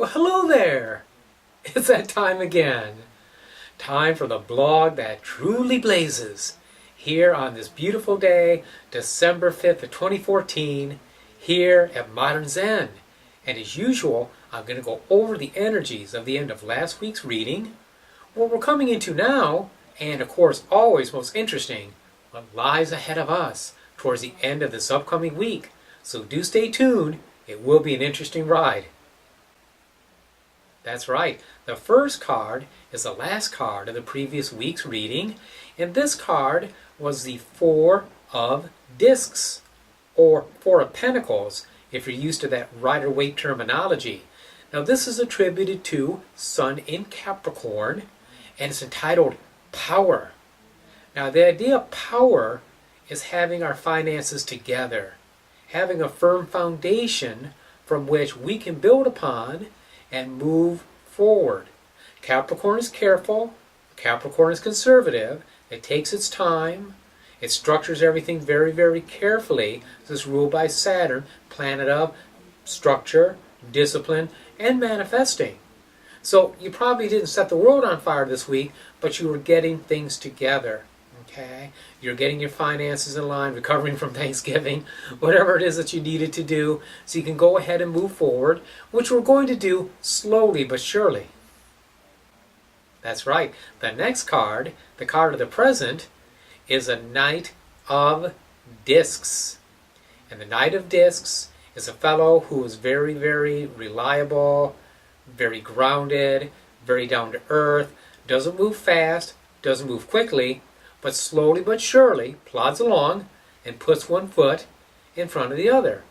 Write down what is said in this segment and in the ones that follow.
Well, hello there! It's that time again. Time for the blog that truly blazes. Here on this beautiful day, December 5th of 2014, here at Modern Zen. And as usual, I'm going to go over the energies of the end of last week's reading, what we're coming into now, and of course always most interesting, what lies ahead of us towards the end of this upcoming week. So do stay tuned. It will be an interesting ride. That's right. The first card is the last card of the previous week's reading, and this card was the Four of Discs, or Four of Pentacles, if you're used to that Rider-Waite terminology. Now this is attributed to Sun in Capricorn, and it's entitled Power. Now the idea of power is having our finances together, having a firm foundation from which we can build upon and move forward. Capricorn is careful, Capricorn is conservative, it takes its time, it structures everything very, very carefully. This is ruled by Saturn, planet of structure, discipline, and manifesting. So you probably didn't set the world on fire this week, but you were getting things together. Okay? You're getting your finances in line, recovering from Thanksgiving, whatever it is that you needed to do, so you can go ahead and move forward, which we're going to do slowly but surely. That's right. The next card, the card of the present, is a Knight of Discs. And the Knight of Discs is a fellow who is very, very reliable, very grounded, very down to earth, doesn't move fast, doesn't move quickly, but slowly but surely plods along and puts one foot in front of the other.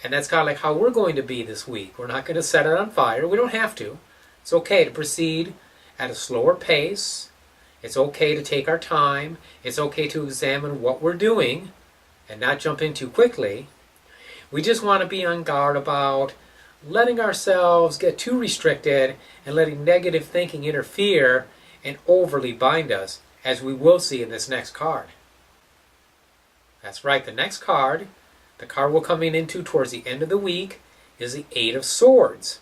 And that's kind of like how we're going to be this week. We're not going to set it on fire. We don't have to. It's okay to proceed at a slower pace. It's okay to take our time. It's okay to examine what we're doing and not jump in too quickly. We just want to be on guard about letting ourselves get too restricted and letting negative thinking interfere and overly bind us, as we will see in this next card. That's right, the next card, the card we're coming into towards the end of the week, is the Eight of Swords.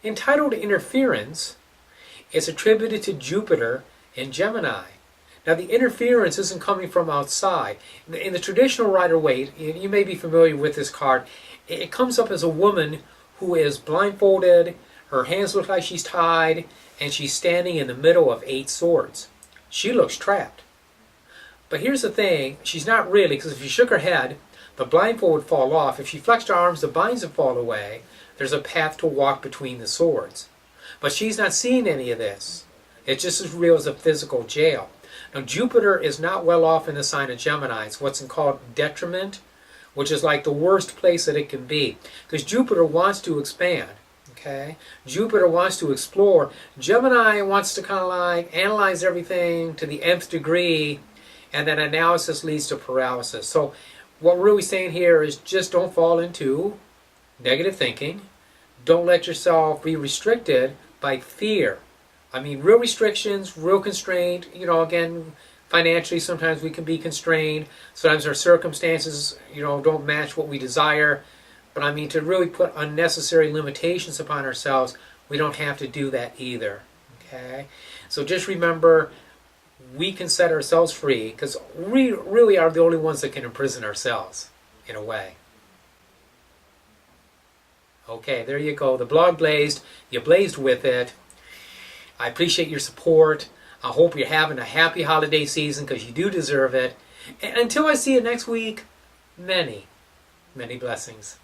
Entitled Interference, it's attributed to Jupiter in Gemini. Now the interference isn't coming from outside. In the traditional Rider-Waite, you may be familiar with this card, it comes up as a woman who is blindfolded, her hands look like she's tied, and she's standing in the middle of 8 swords. She looks trapped. But here's the thing, she's not really, because if she shook her head, the blindfold would fall off. If she flexed her arms, the binds would fall away. There's a path to walk between the swords. But she's not seeing any of this. It's just as real as a physical jail. Now Jupiter is not well off in the sign of Gemini. It's what's called detriment, which is like the worst place that it can be. Because Jupiter wants to expand. Okay? Jupiter wants to explore. Gemini wants to kind of like analyze everything to the nth degree, and then analysis leads to paralysis. So what we're really saying here is just don't fall into negative thinking. Don't let yourself be restricted by fear. I mean, real restrictions, real constraint, again, financially sometimes we can be constrained. Sometimes our circumstances, don't match what we desire. But I mean, to really put unnecessary limitations upon ourselves, we don't have to do that either. Okay? So just remember, we can set ourselves free, because we really are the only ones that can imprison ourselves, in a way. Okay, there you go. The blog blazed. You blazed with it. I appreciate your support. I hope you're having a happy holiday season, because you do deserve it. And until I see you next week, many, many blessings.